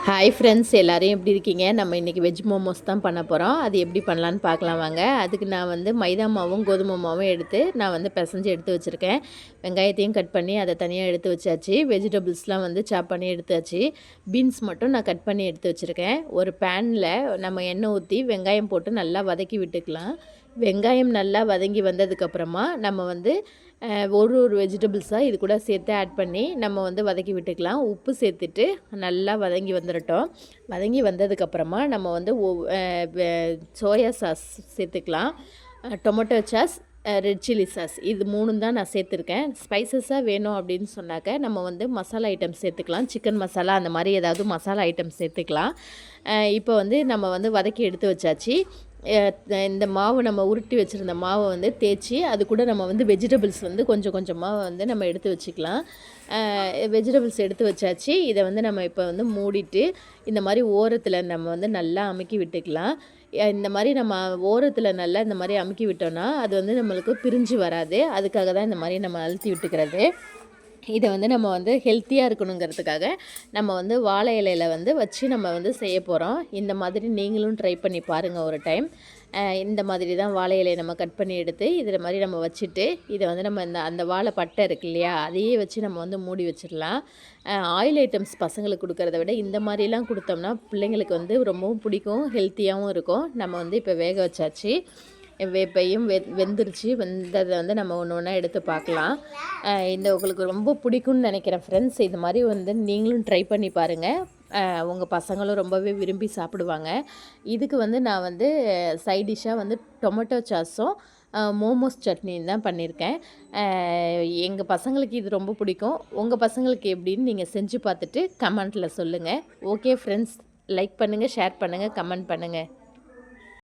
Hi friends, எல்லோரும் எப்படி இருக்கீங்க? நம்ம இன்றைக்கி வெஜ் மோமோஸ் தான் பண்ண போகிறோம். அது எப்படி பண்ணலான்னு பார்க்கலாம் வாங்க. அதுக்கு நான் வந்து மைதா மாவும் கோதுமை மாவும் எடுத்து நான் வந்து பிசைஞ்சு எடுத்து வச்சுருக்கேன். வெங்காயத்தையும் கட் பண்ணி அதை தனியாக எடுத்து வச்சாச்சு. வெஜிடபிள்ஸ்லாம் வந்து சாப் பண்ணி எடுத்தாச்சு. பீன்ஸ் மட்டும் நான் கட் பண்ணி எடுத்து வச்சுருக்கேன். ஒரு பேனில் நம்ம எண்ணெய் ஊற்றி வெங்காயம் போட்டு நல்லா வதக்கி விட்டுக்கலாம். வெங்காயம் நல்லா வதங்கி வந்ததுக்கப்புறமா நம்ம வந்து ஒரு வெஜிடபிள்ஸாக இது கூட சேர்த்து ஆட் பண்ணி நம்ம வந்து வதக்கி விட்டுக்கலாம். உப்பு சேர்த்துட்டு நல்லா வதங்கி வந்துடட்டும். வதங்கி வந்ததுக்கப்புறமா நம்ம வந்து சோயா சாஸ் சேர்த்துக்கலாம். Tomato sauce, red chilli sauce இது 3 தான் நான் சேர்த்துருக்கேன். ஸ்பைசஸாக வேணும் அப்படின்னு சொன்னாக்க நம்ம வந்து மசாலா ஐட்டம் சேர்த்துக்கலாம். சிக்கன் மசாலா அந்த மாதிரி ஏதாவது மசாலா ஐட்டம் சேர்த்துக்கலாம். இப்போ வந்து நம்ம வந்து வதக்கி எடுத்து வச்சாச்சு. இந்த மாவு நம்ம உருட்டி வச்சுருந்த மாவை வந்து தேய்ச்சி அது கூட நம்ம வந்து வெஜிடபிள்ஸ் வந்து கொஞ்சம் கொஞ்சமாக வந்து நம்ம எடுத்து வச்சுக்கலாம். வெஜிடபிள்ஸ் எடுத்து வச்சாச்சு. இதை வந்து நம்ம இப்போ வந்து மூடிட்டு இந்த மாதிரி ஓரத்தில் நம்ம வந்து நல்லா அமுக்கி விட்டுக்கலாம். இந்த மாதிரி நம்ம ஓரத்தில் நல்லா இந்த மாதிரி அமுக்கி விட்டோன்னா அது வந்து நம்மளுக்கு பிரிஞ்சு வராது. அதுக்காக தான் இந்த மாதிரி நம்ம அழுத்தி விட்டுக்கிறது. இதை வந்து நம்ம வந்து ஹெல்த்தியாக இருக்கணுங்கிறதுக்காக நம்ம வந்து வாழை இலையில் வந்து வச்சு நம்ம வந்து செய்ய போகிறோம். இந்த மாதிரி நீங்களும் ட்ரை பண்ணி பாருங்கள் ஒரு டைம். இந்த மாதிரி தான் வாழை இலையை நம்ம கட் பண்ணி எடுத்து இதில் மாதிரி நம்ம வச்சுட்டு இதை வந்து நம்ம அந்த வாழை பட்டை இருக்கு இல்லையா, அதையே வச்சு நம்ம வந்து மூடி வச்சிடலாம். ஆயில் ஐட்டம்ஸ் பசங்களுக்கு கொடுக்கறத விட இந்த மாதிரிலாம் கொடுத்தோம்னா பிள்ளைங்களுக்கு வந்து ரொம்பவும் பிடிக்கும், ஹெல்த்தியாகவும் இருக்கும். நம்ம வந்து இப்போ வேக வச்சாச்சு. வேப்பையும் வெந்துருச்சு. வெந்ததை வந்து நம்ம ஒன்று ஒன்றா எடுத்து பார்க்கலாம். இந்த உங்களுக்கு ரொம்ப பிடிக்கும்னு நினைக்கிறேன் ஃப்ரெண்ட்ஸ். இது மாதிரி வந்து நீங்களும் ட்ரை பண்ணி பாருங்கள். உங்கள் பசங்களும் ரொம்பவே விரும்பி சாப்பிடுவாங்க. இதுக்கு வந்து நான் வந்து சைட் டிஷ்ஷாக வந்து டொமேட்டோ சாஸும் மோமோஸ் சட்னியும் தான் பண்ணியிருக்கேன். எங்கள் பசங்களுக்கு இது ரொம்ப பிடிக்கும். உங்கள் பசங்களுக்கு எப்படின்னு நீங்கள் செஞ்சு பார்த்துட்டு கமெண்ட்டில் சொல்லுங்கள். ஓகே ஃப்ரெண்ட்ஸ், லைக் பண்ணுங்கள், ஷேர் பண்ணுங்கள், கமெண்ட் பண்ணுங்கள்.